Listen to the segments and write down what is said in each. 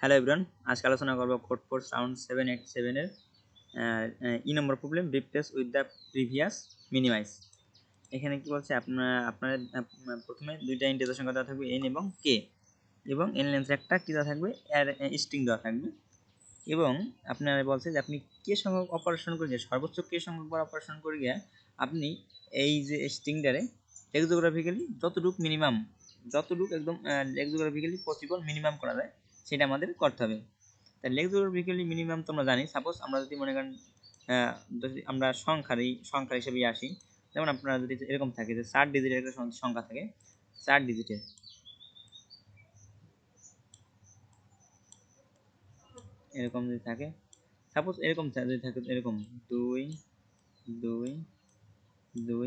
Hello everyone, আজকে আলোচনা করব কোড ফোর্স রাউন্ড 787 এর ই number problem replace with the previous minimize. এখানে কি বলছে, আপনার প্রথমে দুইটা ইন্টিজার সংখ্যা দেওয়া থাকবে n এবং k, এবং n লেন্থের একটা কি দেওয়া থাকবে স্ট্রিং দেওয়া থাকবে, এবং আপনারা বলছে যে আপনি কে সংখ্যক অপারেশন করে গিয়ে সর্বোচ্চ কে সংখ্যক বার অপারেশন করে গিয়ে আপনি এই যে স্ট্রিংটারে লেক্সোগ্রাফিক্যালি যতটুকু একদম লেক্সোগ্রাফিক্যালি পসিবল মিনিমাম করা যায় সেটা আমাদের করতে হবে। তাই লেক্সোগ্রাফিক্যালি মিনিমাম তো আমরা জানি। সাপোজ আমরা যদি মনে করেন যদি আমরা সংখ্যা হিসেবে আসি, যেমন আপনারা যদি এরকম থাকে যে 4 ডিজিটের একটা সংখ্যা থাকে, 4 ডিজিটের এরকম যদি থাকে, সাপোজ এরকম যদি থাকে এরকম 2 2 2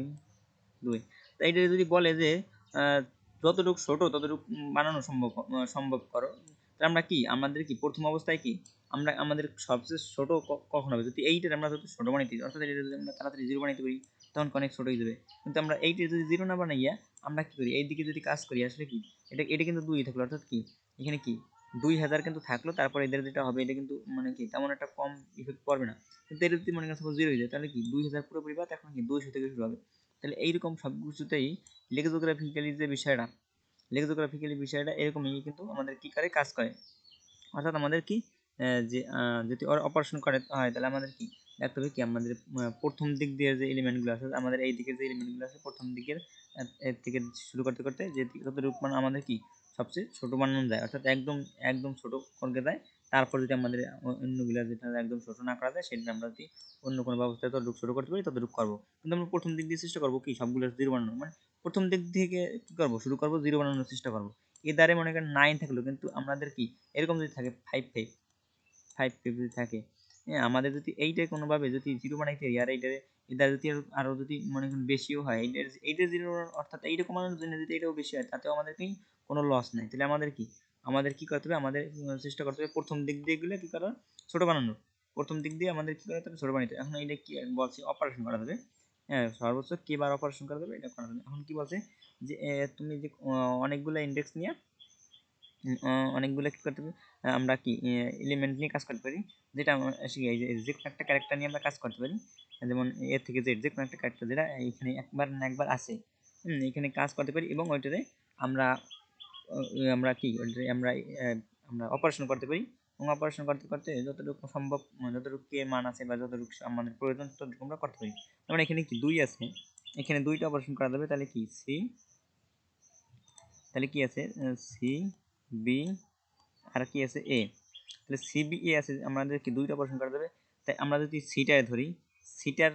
2, তো এইটা যদি বলে যে যতটুকু ছোট ততটুকু বানানো সম্ভব করো, তাহলে আমরা কি আমাদের কি প্রথম অবস্থায় কি আমরা আমাদের সবচেয়ে ছোট কখন হবে, যদি এইটার আমরা যত ছোট বানাইতে, অর্থাৎ এটা যদি আমরা তাড়াতাড়ি 0 বানাইতে পারি তখন অনেক ছোট হয়ে যাবে। কিন্তু আমরা এইটা যদি 0 না বানাইয়া আমরা কি করি, এইদিকে যদি কাজ করি, আসলে কি এটা কিন্তু 2 থাকলো, অর্থাৎ কি এখানে কি 2000 কিন্তু থাকলো, তারপর এদের যেটা হবে এটা কিন্তু মানে কি তেমন একটা কম ইফেক্ট পড়বে না। কিন্তু এটা যদি মনে করেন সাপোজ 0 হয়ে যায়, তাহলে কি 2000 পুরোপুরি বাদ, এখন কি 200 থেকে শুরু হবে। তাহলে এইরকম সব কিছুতেই লেক্সোগ্রাফিক্যালি বিষয়টা এরকমই কিন্তু আমাদের কি করে কাজ করে, অর্থাৎ আমাদের কি যে যদি অপারেশন করে হয়, তাহলে আমাদের কি দেখতে হবে কি আমাদের প্রথম দিক দিয়ে যে এলিমেন্টগুলো আছে, আমাদের এই দিকের যে এলিমেন্টগুলো আছে প্রথম দিকের এর থেকে শুরু করতে করতে যে যতটুকু মানে আমাদের কি সবচেয়ে ছোট বানানো যায়, অর্থাৎ একদম একদম ছোট করতে যায়। তারপর যদি আমাদের অন্যগুলো যেটা একদম ছোট না করা যায়, সেটা আমরা যদি অন্য কোনো ব্যবস্থায় ততটুকু ছোট করতে পারি ততটুকু করবো। কিন্তু আমরা প্রথম দিক দিয়ে চেষ্টা করবো কি সবগুলো 0 বানানো, মানে প্রথম দিক থেকে কি করবো, শুরু করবো 0 বানানোর চেষ্টা করবো। এ দ্বারে মনে করেন 9 থাকলো, কিন্তু আমাদের কি এরকম যদি থাকে 5 যদি থাকে, হ্যাঁ আমাদের যদি এইটাই কোনোভাবে যদি 0 বানাইতে পারি, আর এইটারে এটা যদি আরও যদি মনে করেন বেশিও হয়, এইটার 0, অর্থাৎ এইরকম বানানোর জন্য যদি এটাও বেশি হয়, তাতেও আমাদের কি কোনো লস নেই। তাহলে আমাদের কি করতে হবে, আমাদের চেষ্টা করতে হবে প্রথম দিক দিয়ে গুলো কি করা ছোট বানানোর, প্রথম দিক দিয়ে আমাদের কি করতে হবে ছোট বানাইতে। এখন এইটা কি বলছি, অপারেশন করা যাবে, হ্যাঁ সর্বোচ্চ কে বার অপারেশন করা যাবে এটা করা যাবে। এখন কি বলছে যে তুমি যে অনেকগুলো ইন্ডেক্স নিয়ে অনেকগুলো কি করতে পারি, আমরা কি এলিমেন্ট নিয়ে কাজ করতে পারি, যেটা যে কোনো একটা ক্যারেক্টার নিয়ে আমরা কাজ করতে পারি, যেমন এ থেকে জেড যে কোনো একটা ক্যারেক্টার যেটা এখানে একবার না একবার আসে, এখানে কাজ করতে পারি, এবং ওইটাতে আমরা আমরা কি ওইটাতে আমরা অপারেশন করতে পারি, এবং অপারেশন করতে করতে যতটুকু সম্ভব যতটুকু কে মান আছে বা যতটুকু আমাদের প্রয়োজন ততটুকু আমরা করতে পারি। যেমন এখানে কি 2 আছে, এখানে 2টা অপারেশন করা যাবে, তাহলে কি আছে সি বি আর কি আছে এ, তাহলে সি বি এ আছে, আমাদের কি 2টা অপারেশন করা যাবে। তাই আমরা যদি সিটায় ধরি, সিটার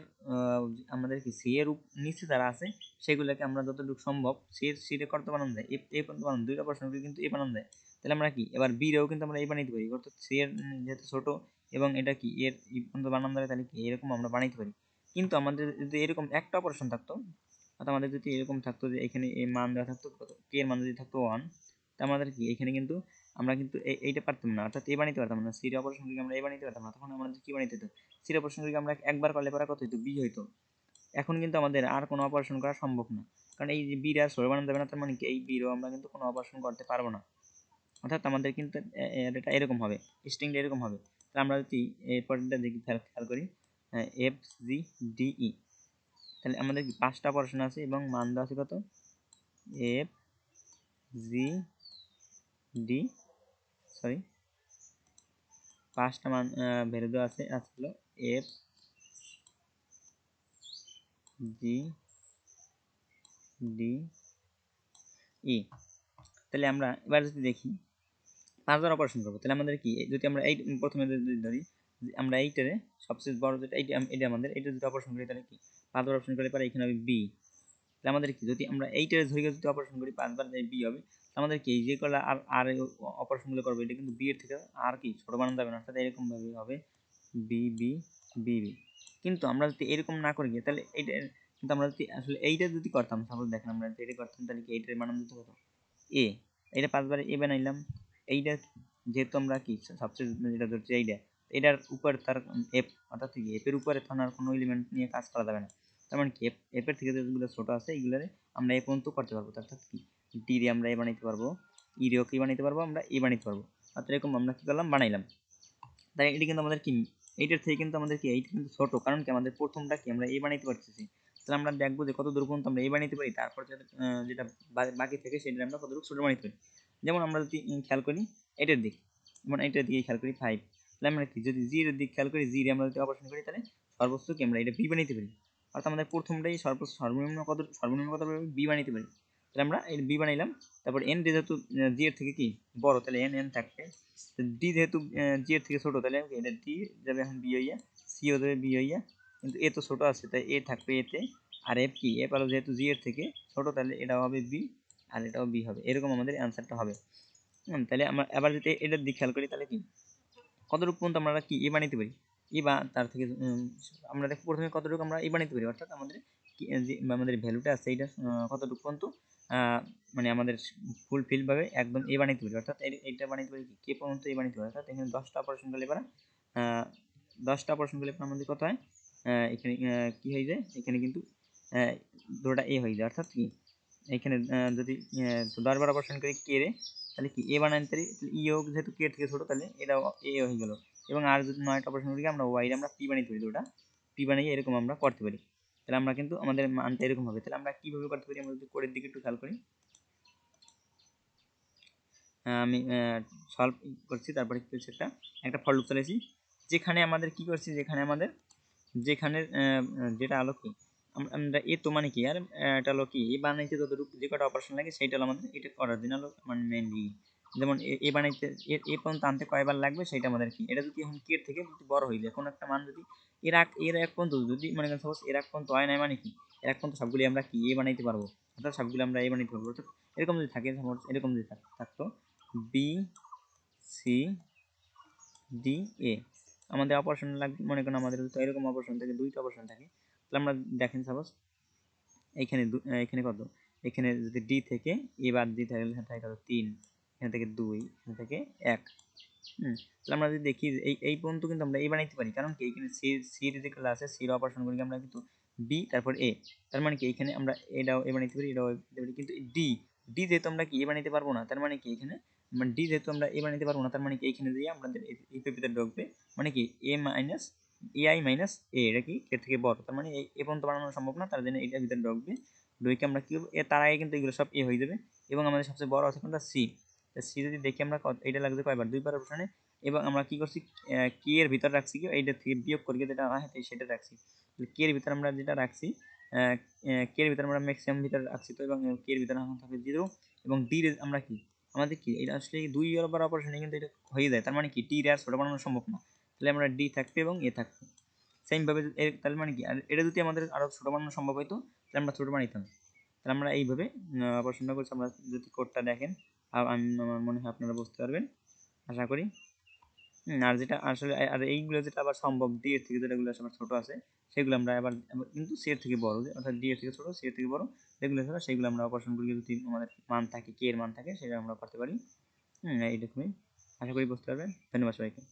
আমাদের কি সি এর নিচে যারা আছে সেগুলোকে আমরা যতটুকু সম্ভব সিটা করতে বানানো যায়, এ পর্যন্ত বানানো 2টা অপারেশন করে কিন্তু এ বানানো যায়। তাহলে আমরা কি এবার বি রেও কিন্তু আমরা এ বানাইতে পারি, অর্থাৎ সি এর যেহেতু ছোট এবং এটা কি এর ই পর্যন্ত বানানো যায়, তাহলে কি এরকম আমরা বানাইতে পারি। কিন্তু আমাদের যদি এরকম একটা অপারেশন থাকতো, অর্থাৎ আমাদের যদি এরকম থাকতো যে এখানে এ মান দেওয়া থাকতো কত, কে এর মান যদি থাকতো 1, তা আমাদের কি এখানে কিন্তু আমরা কিন্তু এইটা পারতাম না, অর্থাৎ এ বানাইতে পারতাম না, সির অপারেশন করে আমরা এ বানাইতে পারতাম না। তখন আমাদের কি বানাইতে হতো, সির অপারেশন করে আমরা একবার করলে পরে কত হইতো, বি হইতো। এখন কিন্তু আমাদের আর কোনো অপারেশন করা সম্ভব না, কারণ এই যে বির আর সরে বানানো যাবে না, তার মানে কি এই বিরও আমরা কিন্তু কোনো অপারেশন করতে পারবো না। অর্থাৎ আমাদের কিন্তু এটা এরকম হবে, স্ট্রিংটা এরকম হবে। তাহলে আমরা যদি এই পরেরটা দেখি, খেয়াল করি এফ জি ডি ই, তাহলে আমাদের কি 5টা অপারেশন আছে এবং মান দেওয়া আছে কত, এফ জি ডি, সরি 5টা মান ভ্যালু দেওয়া আছে, আসলে এফ জি ডি ই। তাহলে আমরা এবার যদি দেখি 5বার অপারেশন করবো, তাহলে আমাদের কি যদি আমরা এই প্রথমে যদি ধরি আমরা এইটারে সবচেয়ে বড় যেটা এটা আমাদের এটা যদি অপারেশন করি, তাহলে কি 5বার অপারেশন করলে পরে এখানে হবে বি। তাহলে আমাদের কি যদি আমরা এইটারে ধরে যদি অপারেশন করি 5বার বি হবে, আমাদের কি যে করলে আর অপারেশনগুলো করবো এটা কিন্তু বি এর থেকে আর কি ছোট বানানো যাবে না, অর্থাৎ এরকম ভাবে হবে বি বি বি বি। কিন্তু আমরা যদি এরকম না করে গিয়ে, তাহলে এইটা কিন্তু আমরা যদি আসলে এইটা যদি করতাম, সাপোজ দেখেন আমরা যদি এটা করতাম, তাহলে কি এইটার মান দিতে হতো এ, এটা 5বারে এ বানাইলাম, এইটা যেহেতু আমরা কি সবচেয়ে যেটা ধরছি এইটা, এটার উপর তার এফ, অর্থাৎ কি এফ এর উপরে তখন আর কোনো এলিমেন্ট নিয়ে কাজ করা যাবে না। তার মানে কি এফ এর থেকে যেগুলো ছোট আছে এইগুলারে আমরা এ পর্যন্ত করতে পারবো, অর্থাৎ কি ডি রে আমরা এ বানাইতে পারবো, ই রেও কি বানাইতে পারবো, আমরা এ বানাইতে পারবো। অর্থাৎ এরকম আমরা কি করলাম, বানাইলাম। তাই এটি কিন্তু আমাদের কি, এইটার থেকে কিন্তু আমাদের কি এইটা কিন্তু ছোট, কারণ কি আমাদের প্রথমটা কি আমরা এ বানাইতে পারতেছি। তাহলে আমরা দেখবো যে কত দূর পর্যন্ত আমরা এ বানাইতে পারি, তারপর যেটা বাকি থেকে সেটা আমরা কতটুকু ছোট বানাইতে পারি। যেমন আমরা যদি খেয়াল করি এটার দিক, যেমন এটার দিকে খেয়াল করি 5, তাহলে আমরা কি যদি জি এর দিক খেয়াল করি, জি আমরা যদি অপারেশন করি তাহলে সর্বোচ্চ কি আমরা এটা বি বানাইতে পারি। অর্থাৎ আমাদের প্রথমটাই সর্বনিম্ন কত বি বানাইতে পারি। তাহলে আমরা এই বি বানাইলাম। তারপর এন যেহেতু জি এর থেকে কি বড়, তাহলে এন এন থাকবে। ডি যেহেতু জি এর থেকে ছোট, তাহলে এটা ডি যাবে এখন বি হইয়া, সিও যাবে বি হইয়া, কিন্তু এ তো ছোট আছে তাই এ থাকবে এতে। আর এফ কি, এফ আলো যেহেতু জি এর থেকে ছোট, তাহলে এটা হবে বি আর এটাও বি হবে। এরকম আমাদের অ্যান্সারটা হবে। তাহলে আমরা এবার যদি এটার দিক খেয়াল করি, তাহলে কি কতটুকু পর্যন্ত আমরা কি এ বানাইতে পারি, এ বা তার থেকে আমরা দেখো প্রথমে কতটুকু আমরা এ বানাইতে পারি, অর্থাৎ আমাদের যে আমাদের ভ্যালুটা আছে এইটা কতটুকু পর্যন্ত মানে আমাদের ফুলফিলভাবে একদম এ বানাইতে পারি, অর্থাৎ এইটা বানাইতে পারি কি কে পর্যন্ত এ বানাইতে পারি। অর্থাৎ এখানে 10টা অপারেশন করলে এবার 10টা অপারেশন করলে আমাদের কত হয়, এখানে কি হয়ে যায়, এখানে কিন্তু দুটোটা এ হয়ে যায়। অর্থাৎ কি এখানে যদি 10 বার অপারেশন করি কে রে, তাহলে কি এ বানাইতে পারি, ইও যেহেতু কে থেকে ছোট, তাহলে এটাও এ হয়ে গেল। এবং আর যদি 9টা অপারেশন করি আমরা ওয়াই আমরা পি বানাইতে পারি, দুটোটা পি বানিয়ে এরকম আমরা করতে পারি। তাহলে আমরা কিন্তু আমাদের মানটা এরকম হবে। তাহলে আমরা কিভাবে করতে পারি, আমরা যদি কোডের দিকে একটু খেয়াল করি, আমি সলভ করছি, তারপরে কি করছি, একটা ফর লুপ চালিয়েছি, যেখানে আমাদের কি করছি, যেখানে যেটা হলো কি আমরা এ তো মানে কি আর এটা হলো কি এ বানাইতে যতটুকু যে কটা অপারেশন লাগে সেইটা হলো আমাদের এটা করার জন্য হলো মানে মেইনলি। যেমন এ বানাইতে এ পর্যন্ত আনতে কয়বার লাগবে সেটা আমাদের কি, এটা যদি এখন কে থেকে যদি বড় হয়ে যায় কোনো একটা মান, যদি এর এক পর্যন্ত যদি মনে করেন সাপোজ এর এক পর্যন্ত হয় না, মানে কি এর এক পর্যন্ত সবগুলি আমরা কি এ বানাইতে পারবো, অর্থাৎ সবগুলো আমরা এ বানাইতে পারবো। অর্থাৎ এরকম যদি থাকে, এরকম যদি থাকতো বি সি ডি এ, আমাদের অপারেশন লাগবে, মনে করেন আমাদের তো এরকম অপারেশন থাকে, 2টা অপারেশন থাকে। তাহলে আমরা দেখেন সাপোজ এখানে এখানে কত, এখানে যদি ডি থেকে এ বাদ দিই তাহলে এখানে থাকে কত 3, এখানে থেকে 2, এখানে থেকে 1। তাহলে আমরা যদি দেখি এই পর্যন্ত কিন্তু আমরা এ বানাইতে পারি, কারণ কি এখানে সি রেজিক্যাল আছে, সির অপারেশন করি আমরা কিন্তু বি তারপর এ, তার মানে কি এখানে আমরা এটাও এ বানাইতে পারি, এটাও বানাইতে পারি, কিন্তু ডি ডি যেহেতু আমরা কি এ বানাইতে পারবো না, তার মানে কি এখানে মানে ডি যেহেতু আমরা এ বানাইতে পারবো না, তার মানে কি এইখানে দিয়ে আমাদের এই ভিতরে ঢুকবে, মানে কি এ মাইনাস এআই মাইনাস এ, এটা কি এর থেকে বড়, তার মানে এই এ পর্যন্ত বানানো সম্ভব না, তার জন্য এইটার ভিতরে ঢুকবে। ঢুকে আমরা কি করবো, তার আগে কিন্তু এগুলো সব এ হয়ে যাবে। এবং আমাদের সবচেয়ে বড় আছে কোনটা, সি। সি যদি দেখি আমরা এটা লাগছে কয়বার, 2বার অপশনে। এবং আমরা কি করছি, কে এর ভিতর রাখছি কি এইটা থেকে বিয়োগ করি যেটা হয় সেটা রাখছি। কে এর ভিতর আমরা যেটা রাখছি, কে এর ভিতর আমরা ম্যাক্সিমাম ভিতর রাখছি তো, এবং কে এর ভিতর এখন থাকে 0। এবং ডি আমরা কি আমাদের কি এটা আসলে 2বার অপারেশনে কিন্তু এটা হয়ে যায়, তার মানে কি ডি আর ছোট বানানো সম্ভব না, তাহলে আমরা ডি থাকবে এবং এ থাকবে সেম ভাবে। তাহলে মানে কি আর এটা যদি আমাদের আরো ছোট বানানো সম্ভব হতো, তাহলে আমরা ছোট বানাইতাম। তাহলে আমরা এইভাবে অপারেশনটা করছি। আমরা যদি কোডটা দেখেন, আমার মনে হয় আপনারা বুঝতে পারবেন, আশা করি। আর যেটা আসলে আর এইগুলো যেটা আবার সম্ভব ডি এর থেকে, যেটাগুলো আবার ছোট আছে সেগুলো আমরা আবার কিন্তু সি এর থেকে বড়, অর্থাৎ ডি এর থেকে ছোট সি এর থেকে বড় যেগুলো আছে সেগুলো আমরা অপারেশন করি, যদি আমাদের মান থাকে কে এর মান থাকে সেটা আমরা করতে পারি। এইরকমই, আশা করি বুঝতে পারবেন। ধন্যবাদ সবাইকে।